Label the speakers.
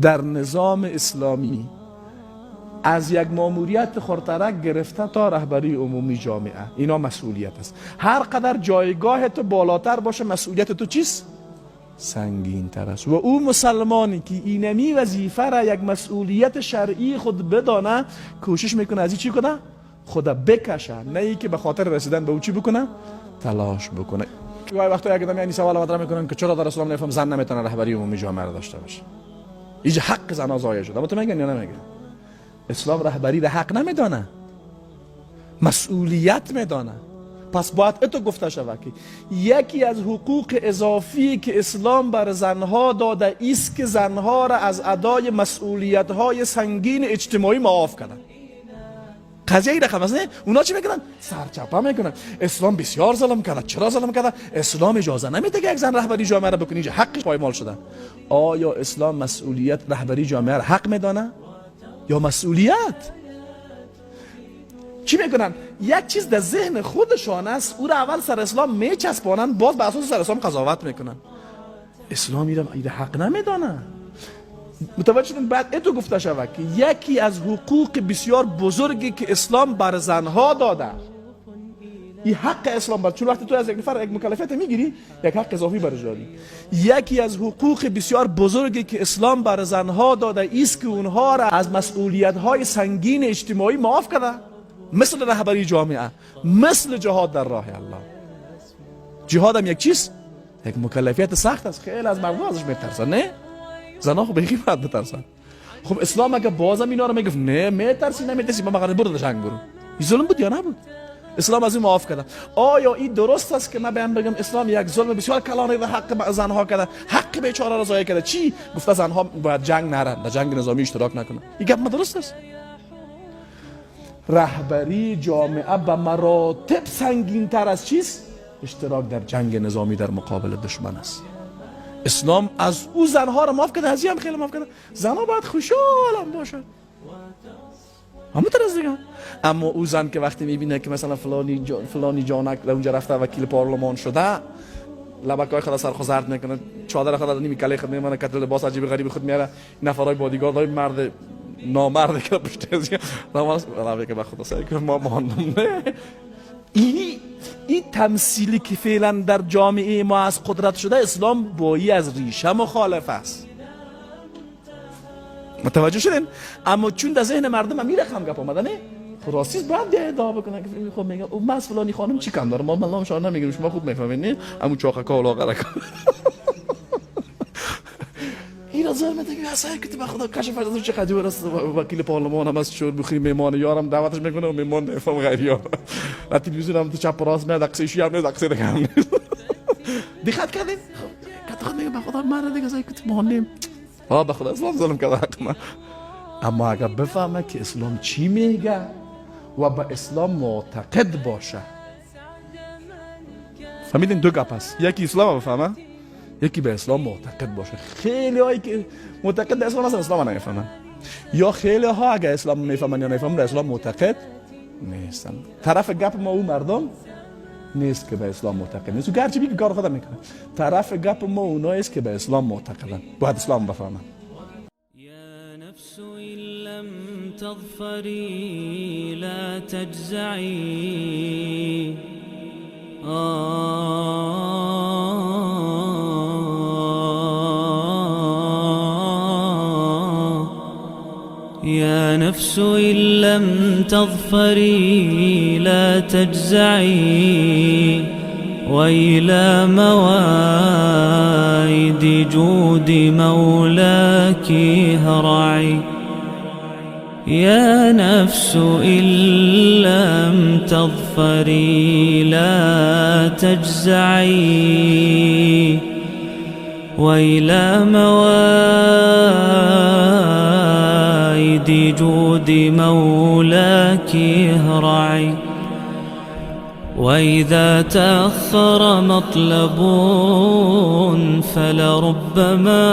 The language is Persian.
Speaker 1: در نظام اسلامی از یک ماموریت خردترک گرفته تا رهبری عمومی جامعه، اینا مسئولیت است. هر قدر جایگاه تو بالاتر باشه مسئولیت تو چیست؟ سنگین تر است. و او مسلمانی که اینمی وظیفه را یک مسئولیت شرعی خود بدانه کوشش میکنه از این چی کنه؟ خدا بکشه، نه ای که به خاطر رسیدن به او چی بکنه؟ تلاش بکنه. گاهی وقتا یک آدم یعنی سوال مطرح میکنن که چرا در اسلام نفهم زن نمیتونه رهبری عمومی جامعه را داشته باشه؟ اینجا حق زنها ضایع شده. اما تو میگن یا نمیگن؟ اسلام رهبری را حق نمیدانه، مسئولیت میدانه. پس باید اتو گفته شود که یکی از حقوق اضافی که اسلام بر زنها داده است که زنها را از ادای مسئولیت های سنگین اجتماعی معاف کنن. قضیه این رقم است. نه اونا چی میکنن؟ سرچپه میکنن. اسلام بسیار ظلم کرده. چرا ظلم کرده؟ اسلام اجازه نمیده که یک زن رهبری جامعه را بکنه. اینجا حقش پایمال شده. آیا اسلام مسئولیت رهبری جامعه را حق میدانه یا مسئولیت؟ چی میکنن؟ یک چیز در ذهن خودشان است، او را اول سر اسلام میچسبانن، باز به اساس سر اسلام قضاوت میکنن. اسلام ایره حق نمیدانه. متوجه شدین؟ بعد اتو گفته شود که یکی از حقوق بسیار بزرگی که اسلام بر زنها داده، این حق اسلام بر، چون وقتی تو از یک نفر یک مکلفیت میگیری یک حق اضافی برش داری. یکی از حقوق بسیار بزرگی که اسلام بر زنها داده است که اونها را از مسئولیت های سنگین اجتماعی معاف کرده، مثل رهبری جامعه، مثل جهاد در راه الله. جهاد هم یک چیز، یک مکلفیت سخت است. خیلی از مردم ازش میترسن. نه زنا خب بخی باید بترسن. خب اسلام اگه بازم اینا رو میگفت نه میترسی نمیترسی، من مگر برو جنگ برو، این ظلم بود یا نبود؟ اسلام از این معاف کرده. آیا این درست است که من بگم اسلام یک ظلم بسیار کلانی در حق زنها کرده، حق بیچاره را ضایع کرده؟ چی گفته؟ زنها باید جنگ نرن، در جنگ نظامی اشتراک نکنن. این گپ درست است؟ رهبری جامعه به مراتب سنگین تر از چیست؟ اشتراک در جنگ نظامی در مقابل دشمن است. اسلام از او زنها را معاف کرده، از هم خیلی معاف کرده. زنها باید خوشحال باشن، همه طرز دیگه. اما او زن که وقتی میبینه که مثلا فلانی جانک اونجا رفته وکیل پارلمان شده، لبکای خود سر خود زرد میکنه، چادر خود نیمی کله خود میمونه، کت لباس عجیب غریب خود میاره، نفرای بادیگارد های مرد نامرد که پشت ازی نماز که به خدا سعی که ما ماندم. نه این تمثیلی که فعلا در جامعه ما از قدرت شده، اسلام بایی از ریشه مخالف است. متوجه شدین؟ اما چون در ذهن مردم هم رقم گپ آمده، نه راستیست باید ادعا بکنن که خب میگم او من از فلانی خانم چی کم داره، ما نام شما نمیگیم، شما خوب میفهمین. نه همون چاقکا و لاغرک اینا ظلمه دیگه. اصلا که به خدا کشف از چه قضیه راست. وکیل پارلمان هم از شور بخوری میمان یارم دعوتش میکنه و میمان نفهم غیری‌ها. و تلویزیون هم تو چپ راست میاد، عکسش هم نیست، عکس دیگه هم نیست. دقت کردین؟ کتا میگه به خدا مرد دیگه زای که مهمیم. ها به خدا اسلام ظلم کرده حق من. اما اگر بفهمه که اسلام چی میگه و به اسلام معتقد باشه. فهمیدین؟ دو گپ است. یکی اسلام بفهمه، یکی به اسلام معتقد باشه. خیلی هایی که معتقد به اسلام هستن اسلام نمیفهمن، یا خیلی ها اگه اسلام میفهمن یا نمیفهمن به اسلام معتقد نیستن. طرف گپ ما او مردم نیست که به اسلام معتقد نیست. گرچه بگی کار خودم میکنه، طرف گپ ما اونایی است که به اسلام معتقدن، باید اسلام بفهمن.
Speaker 2: یا نفس ان لم تظفری لا تجزعی. يا نفس إن لم تظفري لا تجزعي، وإلى موائد جود مولاك هرعي. يا نفس إن لم تظفري لا تجزعي، وإلى موائد جود مولاك هرعي. وإذا تأخر مطلب فلربما